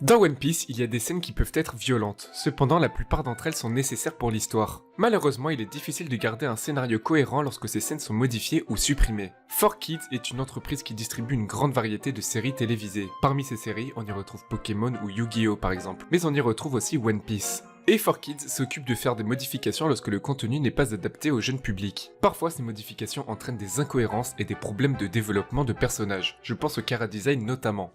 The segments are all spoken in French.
Dans One Piece, il y a des scènes qui peuvent être violentes, cependant la plupart d'entre elles sont nécessaires pour l'histoire. Malheureusement, il est difficile de garder un scénario cohérent lorsque ces scènes sont modifiées ou supprimées. 4Kids est une entreprise qui distribue une grande variété de séries télévisées. Parmi ces séries, on y retrouve Pokémon ou Yu-Gi-Oh par exemple, mais on y retrouve aussi One Piece. Et 4Kids s'occupe de faire des modifications lorsque le contenu n'est pas adapté au jeune public. Parfois, ces modifications entraînent des incohérences et des problèmes de développement de personnages. Je pense au chara design notamment.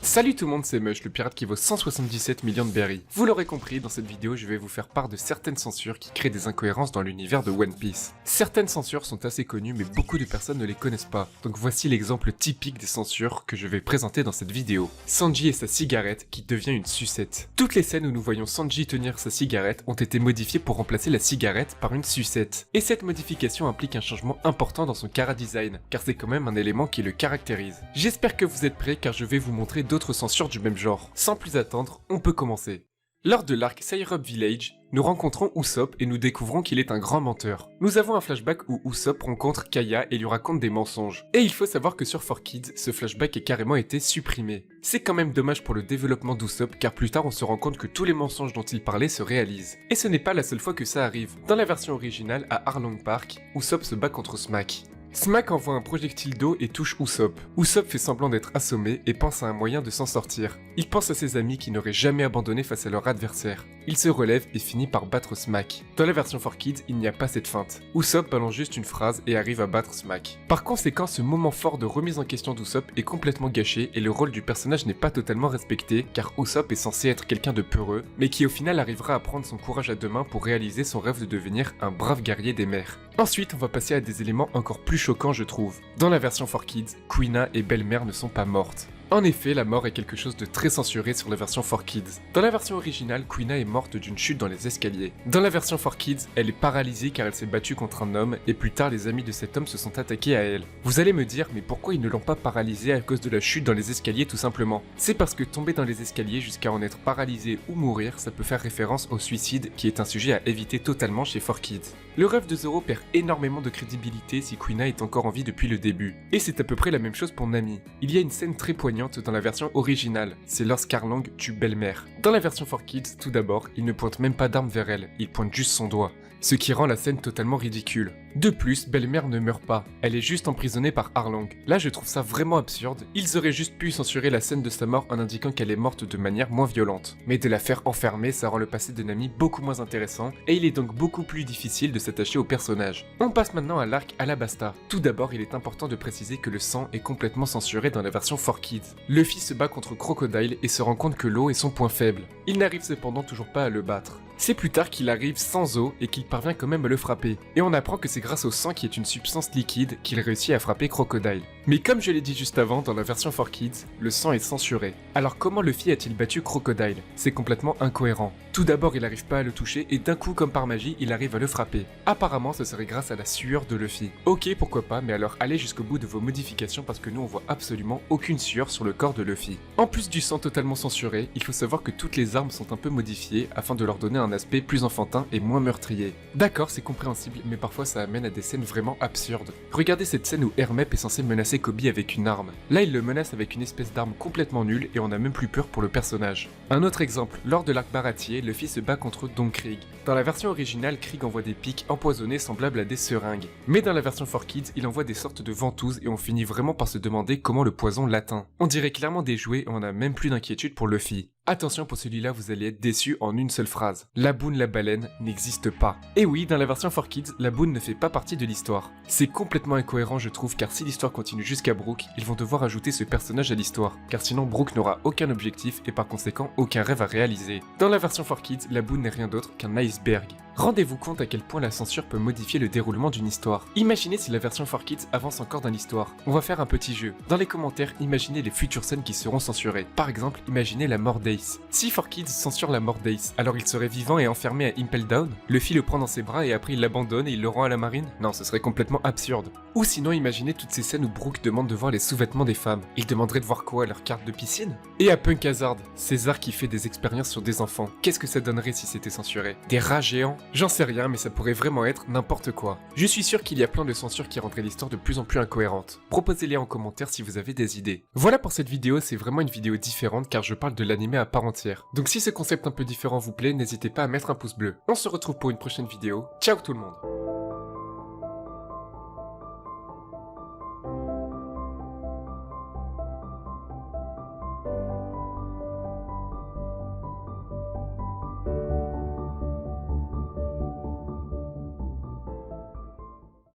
Salut tout le monde, c'est Mush, le pirate qui vaut 177 millions de berries. Vous l'aurez compris, dans cette vidéo, je vais vous faire part de certaines censures qui créent des incohérences dans l'univers de One Piece. Certaines censures sont assez connues, mais beaucoup de personnes ne les connaissent pas. Donc voici l'exemple typique des censures que je vais présenter dans cette vidéo. Sanji et sa cigarette qui devient une sucette. Toutes les scènes où nous voyons Sanji tenir sa cigarette ont été modifiées pour remplacer la cigarette par une sucette. Et cette modification implique un changement important dans son chara design, car c'est quand même un élément qui le caractérise. J'espère que vous êtes prêts car je vais vous montrer d'autres censures du même genre. Sans plus attendre, on peut commencer. Lors de l'arc Syrup Village, nous rencontrons Usopp et nous découvrons qu'il est un grand menteur. Nous avons un flashback où Usopp rencontre Kaya et lui raconte des mensonges. Et il faut savoir que sur 4Kids, ce flashback a carrément été supprimé. C'est quand même dommage pour le développement d'Usopp car plus tard on se rend compte que tous les mensonges dont il parlait se réalisent. Et ce n'est pas la seule fois que ça arrive. Dans la version originale, à Arlong Park, Usopp se bat contre Smack. Smack envoie un projectile d'eau et touche Usopp. Usopp fait semblant d'être assommé et pense à un moyen de s'en sortir. Il pense à ses amis qui n'auraient jamais abandonné face à leur adversaire. Il se relève et finit par battre Smack. Dans la version 4Kids, il n'y a pas cette feinte. Usopp balance juste une phrase et arrive à battre Smack. Par conséquent, ce moment fort de remise en question d'Usopp est complètement gâché et le rôle du personnage n'est pas totalement respecté car Usopp est censé être quelqu'un de peureux, mais qui au final arrivera à prendre son courage à deux mains pour réaliser son rêve de devenir un brave guerrier des mers. Ensuite, on va passer à des éléments encore plus choquants je trouve. Dans la version 4Kids, Kuina et Belle-Mère ne sont pas mortes. En effet, la mort est quelque chose de très censuré sur la version 4Kids. Dans la version originale, Kuina est morte d'une chute dans les escaliers. Dans la version 4Kids, elle est paralysée car elle s'est battue contre un homme et plus tard les amis de cet homme se sont attaqués à elle. Vous allez me dire, mais pourquoi ils ne l'ont pas paralysée à cause de la chute dans les escaliers tout simplement? C'est parce que tomber dans les escaliers jusqu'à en être paralysé ou mourir, ça peut faire référence au suicide qui est un sujet à éviter totalement chez 4Kids. Le rêve de Zoro perd énormément de crédibilité si Kuina est encore en vie depuis le début. Et c'est à peu près la même chose pour Nami. Il y a une scène très poignante dans la version originale, c'est lorsqu'Arlong tue Belle-Mère. Dans la version 4Kids, tout d'abord, il ne pointe même pas d'arme vers elle, il pointe juste son doigt. Ce qui rend la scène totalement ridicule. De plus, Belle-Mère ne meurt pas, elle est juste emprisonnée par Arlong. Là je trouve ça vraiment absurde, ils auraient juste pu censurer la scène de sa mort en indiquant qu'elle est morte de manière moins violente. Mais de la faire enfermer, ça rend le passé de Nami beaucoup moins intéressant, et il est donc beaucoup plus difficile de s'attacher au personnage. On passe maintenant à l'arc Alabasta. Tout d'abord, il est important de préciser que le sang est complètement censuré dans la version 4Kids. Luffy se bat contre Crocodile et se rend compte que l'eau est son point faible. Il n'arrive cependant toujours pas à le battre. C'est plus tard qu'il arrive sans eau et qu'il parvient quand même à le frapper. Et on apprend que c'est grâce au sang qui est une substance liquide qu'il réussit à frapper Crocodile. Mais comme je l'ai dit juste avant, dans la version 4Kids, le sang est censuré. Alors comment Luffy a-t-il battu Crocodile? C'est complètement incohérent. Tout d'abord, il n'arrive pas à le toucher et d'un coup, comme par magie, il arrive à le frapper. Apparemment, ce serait grâce à la sueur de Luffy. Ok, pourquoi pas, mais alors allez jusqu'au bout de vos modifications parce que nous on voit absolument aucune sueur sur le corps de Luffy. En plus du sang totalement censuré, il faut savoir que toutes les armes sont un peu modifiées afin de leur donner un aspect plus enfantin et moins meurtrier. D'accord, c'est compréhensible, mais parfois ça amène à des scènes vraiment absurdes. Regardez cette scène où Hermep est censé menacer Kobe avec une arme. Là, il le menace avec une espèce d'arme complètement nulle et on a même plus peur pour le personnage. Un autre exemple, lors de l'arc Baratier, Luffy se bat contre Don Krieg. Dans la version originale, Krieg envoie des pics empoisonnés semblables à des seringues. Mais dans la version 4Kids, il envoie des sortes de ventouses et on finit vraiment par se demander comment le poison l'atteint. On dirait clairement des jouets et on a même plus d'inquiétude pour Luffy. Attention, pour celui-là, vous allez être déçu en une seule phrase. La boune la baleine n'existe pas. Et oui, dans la version 4Kids, la boune ne fait pas partie de l'histoire. C'est complètement incohérent je trouve car si l'histoire continue jusqu'à Brook, ils vont devoir ajouter ce personnage à l'histoire. Car sinon Brook n'aura aucun objectif et par conséquent aucun rêve à réaliser. Dans la version 4Kids, la boune n'est rien d'autre qu'un iceberg. Rendez-vous compte à quel point la censure peut modifier le déroulement d'une histoire. Imaginez si la version 4Kids avance encore dans l'histoire. On va faire un petit jeu. Dans les commentaires, imaginez les futures scènes qui seront censurées. Par exemple, imaginez la mort d'Ace. Si 4Kids censure la mort d'Ace, alors il serait vivant et enfermé à Impel Down? Luffy le prend dans ses bras et après il l'abandonne et il le rend à la marine? Non, ce serait complètement absurde. Ou sinon, imaginez toutes ces scènes où Brook demande de voir les sous-vêtements des femmes. Il demanderait de voir quoi? Leur carte de piscine? Et à Punk Hazard, César qui fait des expériences sur des enfants. Qu'est-ce que ça donnerait si c'était censuré? Des rats géants? J'en sais rien, mais ça pourrait vraiment être n'importe quoi. Je suis sûr qu'il y a plein de censures qui rendraient l'histoire de plus en plus incohérente. Proposez-les en commentaire si vous avez des idées. Voilà pour cette vidéo, c'est vraiment une vidéo différente car je parle de l'anime à part entière. Donc si ce concept un peu différent vous plaît, n'hésitez pas à mettre un pouce bleu. On se retrouve pour une prochaine vidéo. Ciao tout le monde!